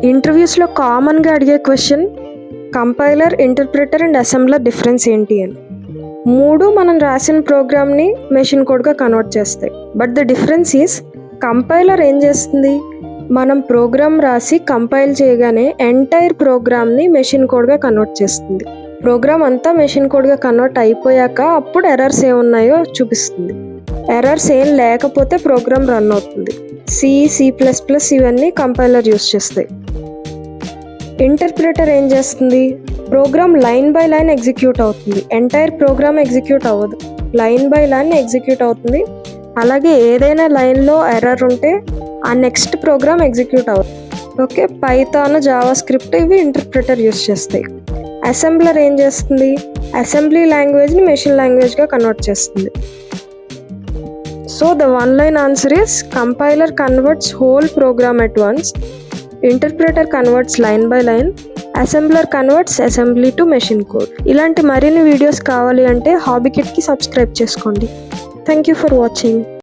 ఇంటర్వ్యూస్లో కామన్గా అడిగే question compiler, interpreter and assembler difference ఏంటి అని. మూడు మనం రాసిన ప్రోగ్రామ్ని మెషిన్ కోడ్గా కన్వర్ట్ చేస్తాయి. But the difference is compiler ఏం చేస్తుంది, మనం ప్రోగ్రామ్ రాసి కంపైల్ చేయగానే ఎంటైర్ ప్రోగ్రామ్ని మెషిన్ కోడ్గా కన్వర్ట్ చేస్తుంది. ప్రోగ్రామ్ అంతా మెషిన్ కోడ్గా కన్వర్ట్ అయిపోయాక అప్పుడు ఎర్రర్స్ ఏమున్నాయో చూపిస్తుంది. ఎర్రర్స్ ఏం లేకపోతే ప్రోగ్రామ్ రన్ అవుతుంది. C++ ఇవన్నీ కంపైలర్ యూస్ చేస్తాయి. ఇంటర్ప్రిటర్ ఏం చేస్తుంది, program line by line execute అవుతుంది. ఎంటైర్ ప్రోగ్రామ్ ఎగ్జిక్యూట్ అవ్వదు, లైన్ బై లైన్ ఎగ్జిక్యూట్ అవుతుంది. అలాగే ఏదైనా లైన్లో ఎర్రర్ ఉంటే ఆ నెక్స్ట్ ప్రోగ్రామ్ ఎగ్జిక్యూట్ అవుతుంది. ఓకే, పైథాన్, జావా స్క్రిప్ట్ ఇవి ఇంటర్ప్రిటర్ యూస్ చేస్తాయి. అసెంబ్లర్ ఏం చేస్తుంది, అసెంబ్లీ లాంగ్వేజ్ని మెషిన్ లాంగ్వేజ్గా కన్వర్ట్ చేస్తుంది. So the one line answer is compiler converts whole program at once, interpreter converts line by line, assembler converts assembly to machine code. ఇలాంటి మరిన్ని videos కావాలి అంటే hobby కిట్కి subscribe చేసుకోండి. Thank you for watching.